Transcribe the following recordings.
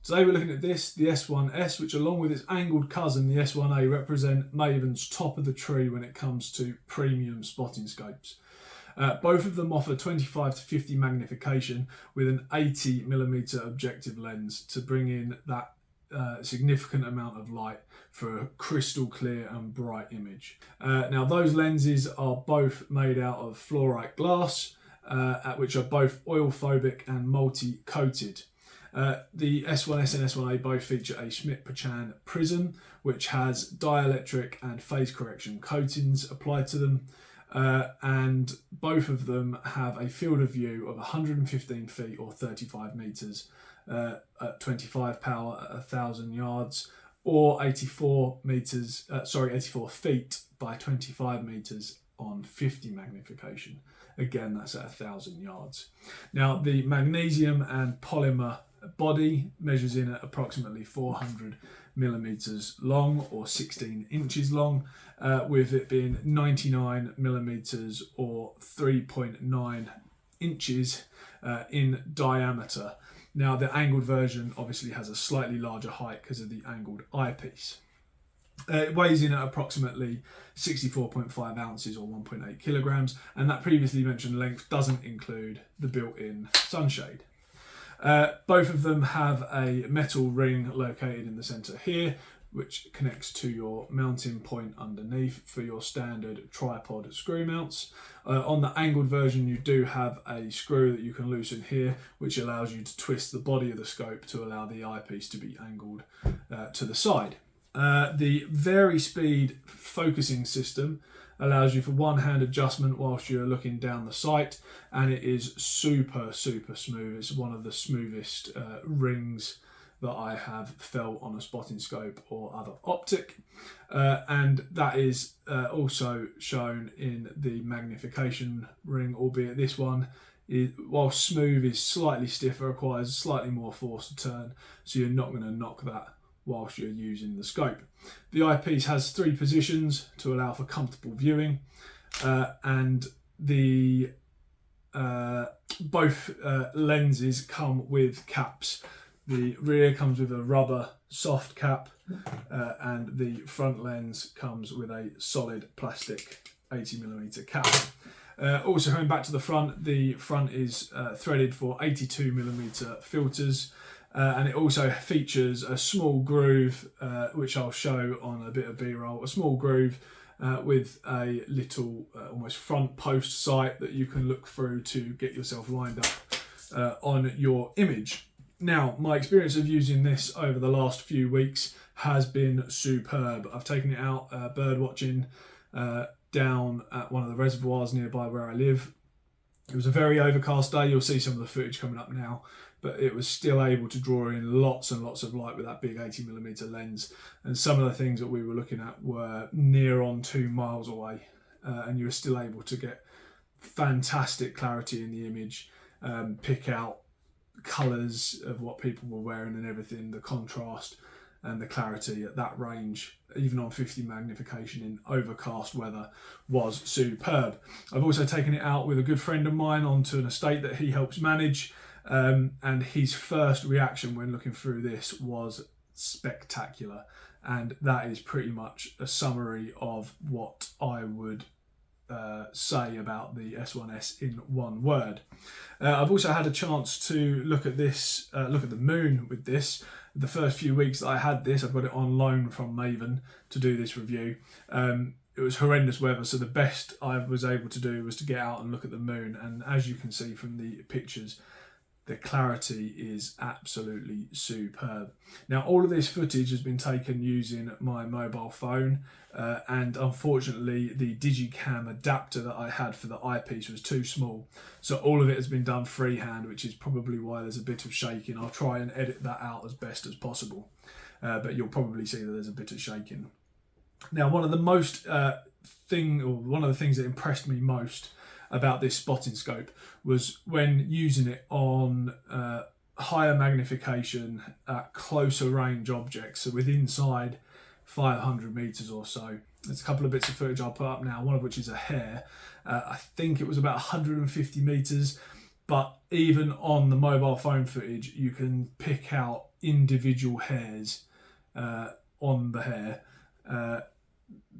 Today we're looking at this, the S1S, which along with its angled cousin, the S1A, represent Maven's top of the tree when it comes to premium spotting scopes. Both of them offer 25 to 50 magnification with an 80mm objective lens to bring in that significant amount of light for a crystal clear and bright image. Now those lenses are both made out of fluorite glass, which are both oil phobic and multi-coated. The S1S and S1A both feature a Schmidt-Pachan prism, which has dielectric and phase correction coatings applied to them, and both of them have a field of view of 115 feet or 35 meters at 25 power at 1,000 yards, or 84 feet by 25 meters on 50 magnification. Again, that's at 1,000 yards. Now, the magnesium and polymer body measures in at approximately 400mm long or 16 inches long, with it being 99mm or 3.9 inches in diameter. Now, the angled version obviously has a slightly larger height because of the angled eyepiece. It weighs in at approximately 64.5 ounces or 1.8 kilograms, and that previously mentioned length doesn't include the built-in sunshade. Both of them have a metal ring located in the centre here, which connects to your mounting point underneath for your standard tripod screw mounts. On the angled version, you do have a screw that you can loosen here, which allows you to twist the body of the scope to allow the eyepiece to be angled to the side. The vari-speed focusing system allows you for one-hand adjustment whilst you're looking down the sight, and it is super smooth. It's one of the smoothest rings that I have felt on a spotting scope or other optic, and that is also shown in the magnification ring, albeit this one, while smooth, is slightly stiffer, requires slightly more force to turn, so you're not going to knock that whilst you're using the scope. The eyepiece has 3 positions to allow for comfortable viewing, and the both lenses come with caps. The rear comes with a rubber soft cap, and the front lens comes with a solid plastic 80mm cap. Also, coming back to the front is threaded for 82mm filters, and it also features a small groove, which I'll show on a bit of B-roll, a small groove with a little almost front post sight that you can look through to get yourself lined up on your image. Now, my experience of using this over the last few weeks has been superb. I've taken it out bird watching down at one of the reservoirs nearby where I live. It was a very overcast day. You'll see some of the footage coming up now, but it was still able to draw in lots and lots of light with that big 80mm lens. And some of the things that we were looking at were near on 2 miles away, and you were still able to get fantastic clarity in the image, pick out colours of what people were wearing and everything, the contrast and the clarity at that range, even on 50 magnification in overcast weather, was superb. I've also taken it out with a good friend of mine onto an estate that he helps manage, and his first reaction when looking through this was spectacular, and that is pretty much a summary of what I would say about the S1S in one word. I've also had a chance to look at this, look at the moon with this. The first few weeks that I had this, I've got it on loan from Maven to do this review. It was horrendous weather, so the best I was able to do was to get out and look at the moon, and as you can see from the pictures, the clarity is absolutely superb. Now, all of this footage has been taken using my mobile phone, and unfortunately the Digicam adapter that I had for the eyepiece was too small, so all of it has been done freehand, which is probably why there's a bit of shaking. I'll try and edit that out as best as possible, but you'll probably see that there's a bit of shaking. Now, one of the things that impressed me most about this spotting scope was when using it on higher magnification at closer range objects, so with inside 500 meters or so. There's a couple of bits of footage I'll put up now, one of which is a hare. I think it was about 150 meters, but even on the mobile phone footage, you can pick out individual hairs on the hair.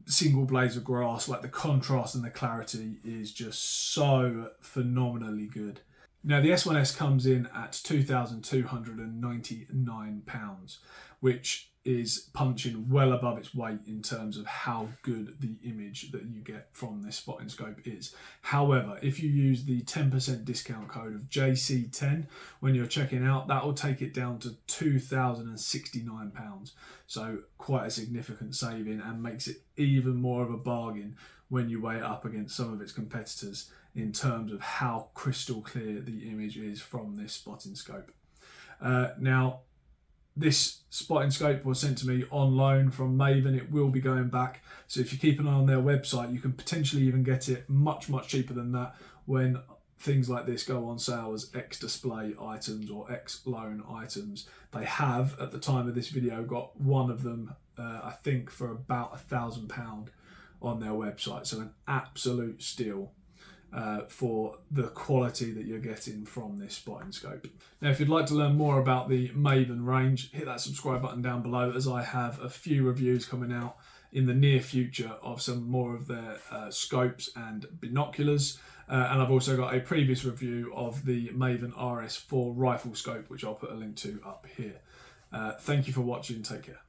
Single blades of grass, like the contrast and the clarity is just so phenomenally good. Now the S1S comes in at £2,299, which is punching well above its weight in terms of how good the image that you get from this spotting scope is. However, if you use the 10% discount code of JC10 when you're checking out, that will take it down to £2,069. So quite a significant saving, and makes it even more of a bargain when you weigh it up against some of its competitors in terms of how crystal clear the image is from this spotting scope. Now, this spotting scope was sent to me on loan from Maven. It will be going back, so if you keep an eye on their website, you can potentially even get it much cheaper than that when things like this go on sale as ex-display items or ex-loan items. They have, at the time of this video, got one of them, I think, for about £1,000 on their website. So an absolute steal for the quality that you're getting from this spotting scope. Now, if you'd like to learn more about the Maven range, hit that subscribe button down below, as I have a few reviews coming out in the near future of some more of their scopes and binoculars. And I've also got a previous review of the Maven RS4 rifle scope, which I'll put a link to up here. Thank you for watching. Take care.